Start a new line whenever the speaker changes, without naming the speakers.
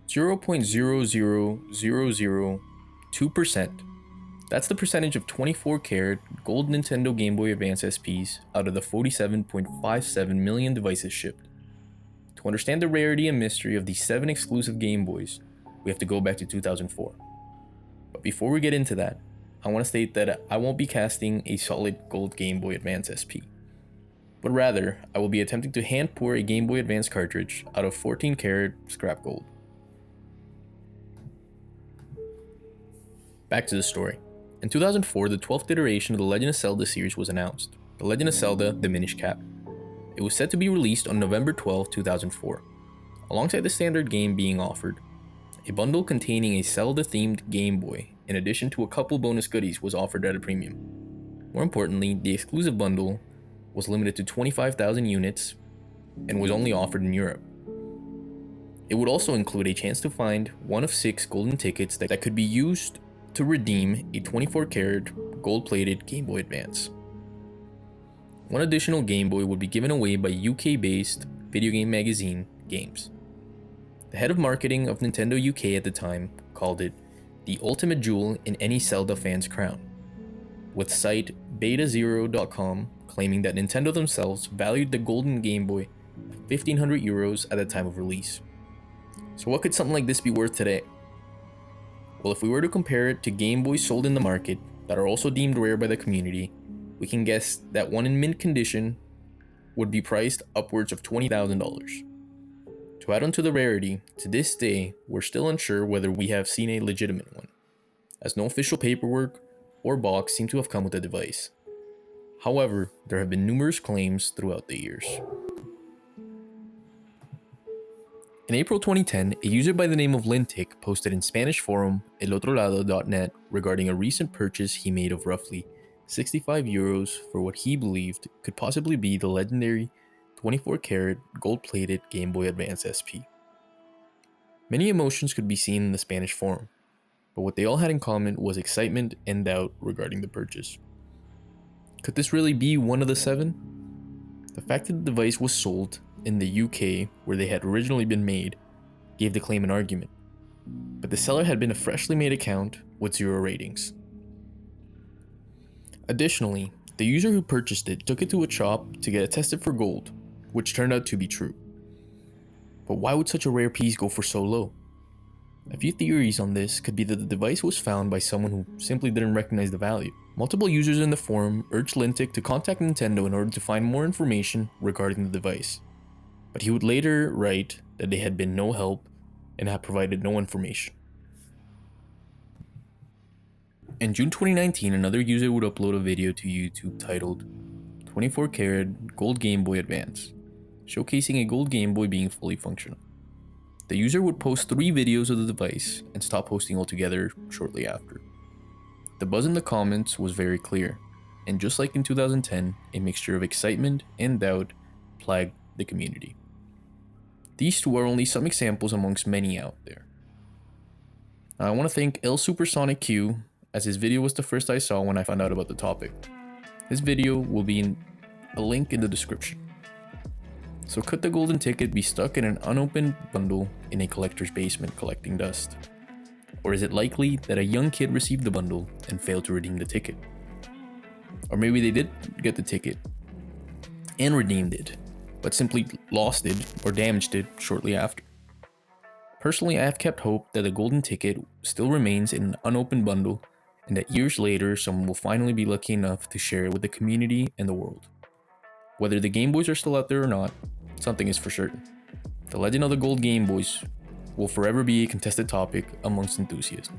.0.00002%. That's the percentage of 24 karat gold Nintendo Game Boy Advance SPs out of the 47.57 million devices shipped. To understand the rarity and mystery of these 7 exclusive Game Boys, we have to go back to 2004. But before we get into that, I want to state that I won't be casting a solid gold Game Boy Advance SP, but rather I will be attempting to hand pour a Game Boy Advance cartridge out of 14 karat scrap gold. Back to the story. In 2004, the 12th iteration of the Legend of Zelda series was announced, The Legend of Zelda: The Minish Cap. It was set to be released on November 12, 2004. Alongside the standard game being offered, a bundle containing a Zelda-themed Game Boy, in addition to a couple bonus goodies, was offered at a premium. More importantly, the exclusive bundle was limited to 25,000 units and was only offered in Europe. It would also include a chance to find one of 6 golden tickets that could be used to redeem a 24 karat gold-plated Game Boy Advance. One additional Game Boy would be given away by UK-based video game magazine Games. The head of marketing of Nintendo UK at the time called it the ultimate jewel in any Zelda fan's crown, with site betazero.com claiming that Nintendo themselves valued the golden Game Boy at 1,500 euros at the time of release. So what could something like this be worth today? Well, if we were to compare it to Game Boys sold in the market that are also deemed rare by the community, we can guess that one in mint condition would be priced upwards of $20,000. To add on to the rarity, to this day, we're still unsure whether we have seen a legitimate one, as no official paperwork or box seem to have come with the device. However, there have been numerous claims throughout the years. In April 2010, a user by the name of Lintic posted in Spanish forum elotrolado.net regarding a recent purchase he made of roughly 65 euros for what he believed could possibly be the legendary 24 karat gold-plated Game Boy Advance SP. Many emotions could be seen in the Spanish forum, but what they all had in common was excitement and doubt regarding the purchase. Could this really be one of the 7? The fact that the device was sold in the UK, where they had originally been made, gave the claim an argument, but the seller had been a freshly made account with 0 ratings. Additionally, the user who purchased it took it to a shop to get it tested for gold, which turned out to be true. But why would such a rare piece go for so low? A few theories on this could be that the device was found by someone who simply didn't recognize the value. Multiple users in the forum urged Lintic to contact Nintendo in order to find more information regarding the device, but he would later write that they had been no help and had provided no information. In June 2019, another user would upload a video to YouTube titled 24 karat gold Game Boy Advance, showcasing a gold Game Boy being fully functional. The user would post 3 videos of the device and stop posting altogether shortly after. The buzz in the comments was very clear, and just like in 2010, a mixture of excitement and doubt plagued the community. These 2 are only some examples amongst many out there. Now, I want to thank El Supersonic Q, as his video was the first I saw when I found out about the topic. His video will be in a link in the description. So could the golden ticket be stuck in an unopened bundle in a collector's basement collecting dust? Or is it likely that a young kid received the bundle and failed to redeem the ticket? Or maybe they did get the ticket and redeemed it, but simply lost it or damaged it shortly after. Personally, I have kept hope that the golden ticket still remains in an unopened bundle and that years later someone will finally be lucky enough to share it with the community and the world. Whether the Game Boys are still out there or not, something is for certain. The legend of the gold Game Boys will forever be a contested topic amongst enthusiasts.